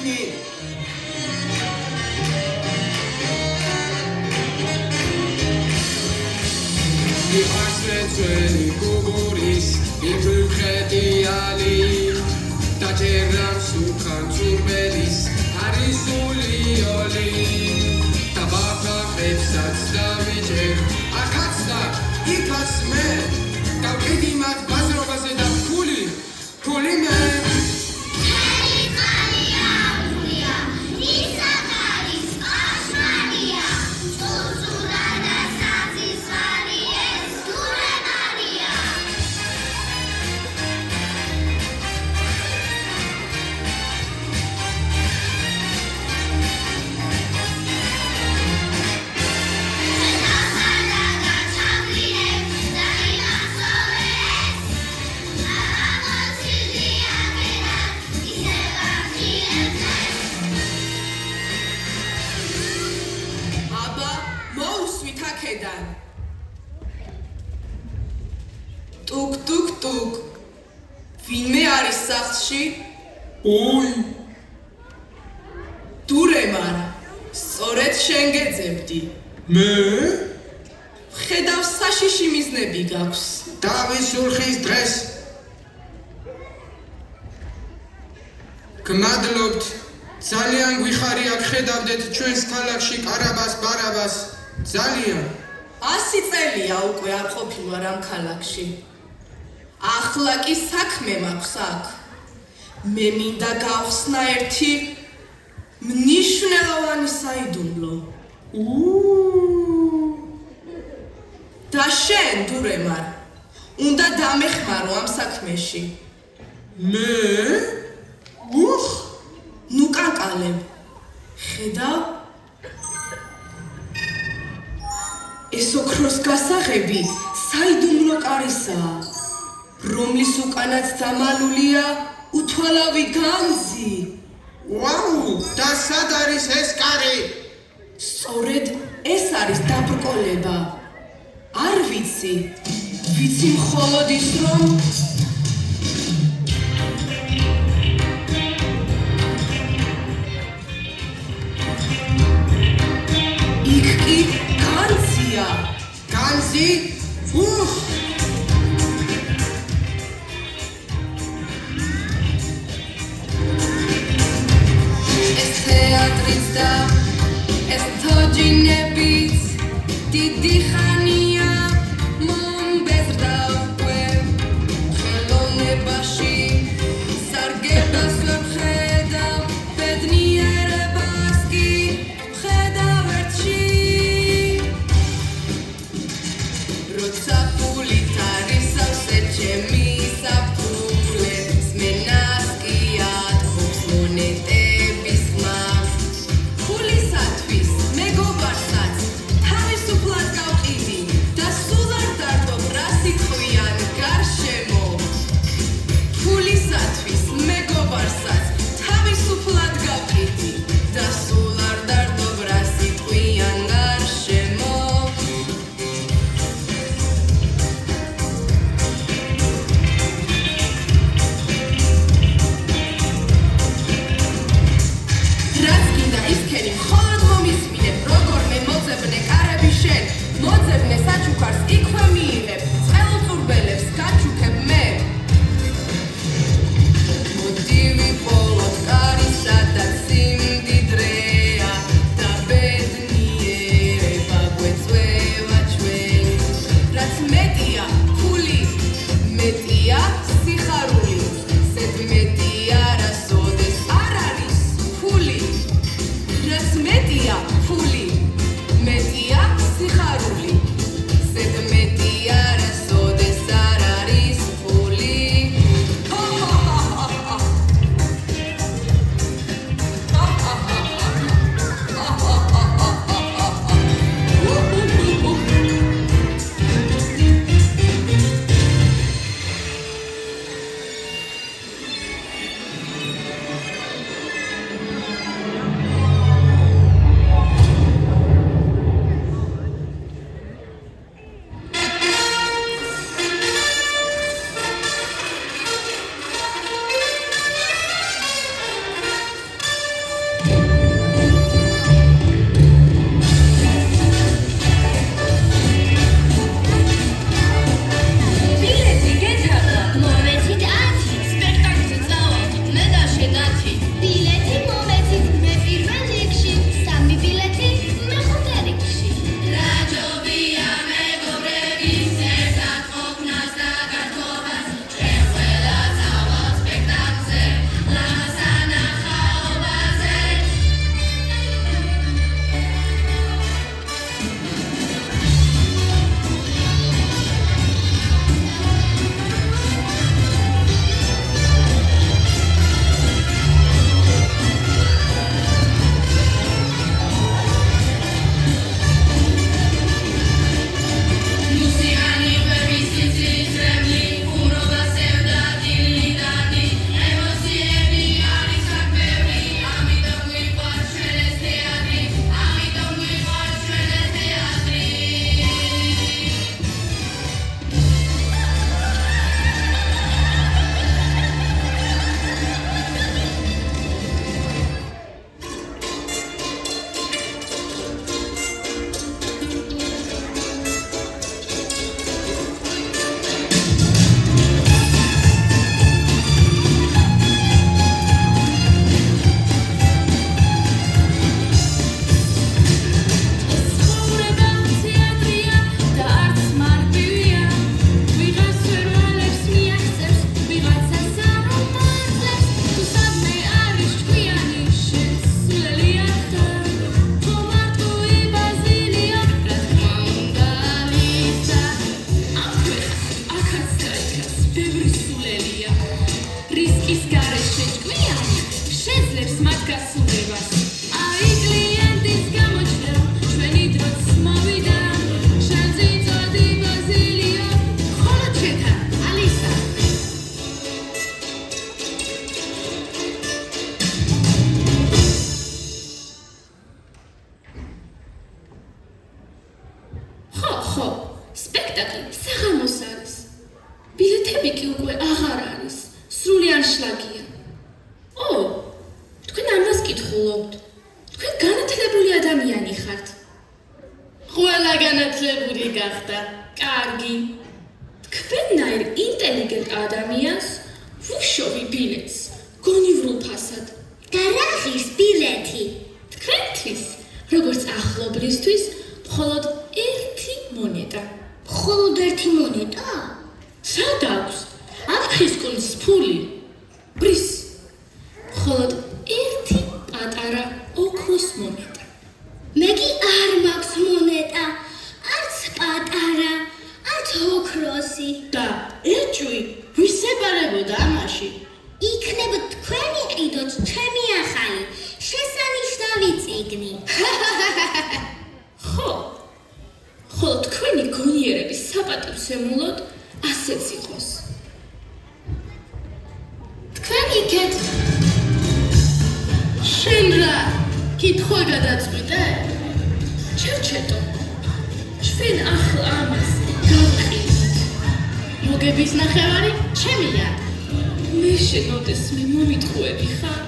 იქნი. Iasle țeli cuburis, ibrüchediali, tageram sucan surmelis, arisulioli, tabaka hepsats daviger, akatsta, ikasme, davkedimat bazrobase da puli me. Tuk. Ვინმე არის სახლში? Ui, დურემარ. სწორედ შენ გეძებდი. me? ხედავ საშიში მიზნები გაქვს. Davis urxis dres. Gmadlobt, ძალიან გვიხარი აქ ხედავდეთ ჩვენს ქალაქში კარაბას ბარაბას. ძალიან. 100 წელია უკვე არ ყოფილვარ ამ ქალაქში. ახლა კი საქმე მაქვს აქ. მე მინდა გავხსნა ერთი მნიშვნელოვანი საიდუმლო. და შენ დურემარ, უნდა დამეხმარო ამ საქმეში. მე? ნუ კანკალებ. ხედავ? ეს ოქროს გასაღები საიდუმლო კარისაა, რომლის უკანაც დამალულია უთვალავი განძი. ვაუ, და სად არის ეს კარი? სწორედ ეს არის დაბრკოლება. არ ვიცი მხოლოდ ის, რომ იქ კი განძია. განძი? ეს თეატრიც და ეს თოჯინებიც დიდი ხანია მომბეზრდა უკვე ხელოვნებაში სარგებას ვერ ვხედავ ბედნიერებას კი ვხედავ ერთში როცა ფულით არის სავსე ჩემი საფულებს მენას კი ათხოვს მონეტების ხმა ფულისათვის მეგობარსაც თავისუფლად გავყიდი დასრულებას. აი კლიენტის გამოჩნდა, ჩვენი დროც მოვიდა, შენზე წოდი ბაზილიო, ხოლო ჩვენთან ალისა. ხო, სპექტაკლი საღამოს არის. ბილეთები კი უკვე აღარ არის. სრული ანშლაგია. თქვენ ამას კითხულობთ. თქვენ განათლებული ადამიანი ხართ. ყველა განათლებული გახდა. კარგი. თქვენნაირ ინტელიგენტ ადამიანს ვუშოვი ბილეთს გონივრულ ფასად. და რა ღირს ბილეთი? თქვენთვის, როგორც ახლობლისთვის, მხოლოდ ერთი მონეტა. მხოლოდ ერთი მონეტა? სად აქვს? აფხის კუნძს ფული. ბრის. მხოლოდ ერთი პატარა ოქროს მონეტა. მე კი არ მაქვს მონეტა. არც პატარა, არც ოქროსი. და ეჭვი ვისებარებოდა ამაში. იქნებ თქვენი ყიდოთ ჩემი ახალი შესანიშნავი წიგნი. ხო. ხოლო თქვენი გონიერების საპატივცემულოდ ასეც იყოს. თქვენ იქეთ შენ რა კითხვა გადაწყვიტე? ჩერჩეტო ჩვენ ახლა ამას გავყიდით. მოგების ნახევარი ჩემია. მე შენოდეს მე მომიტყუები ხარ?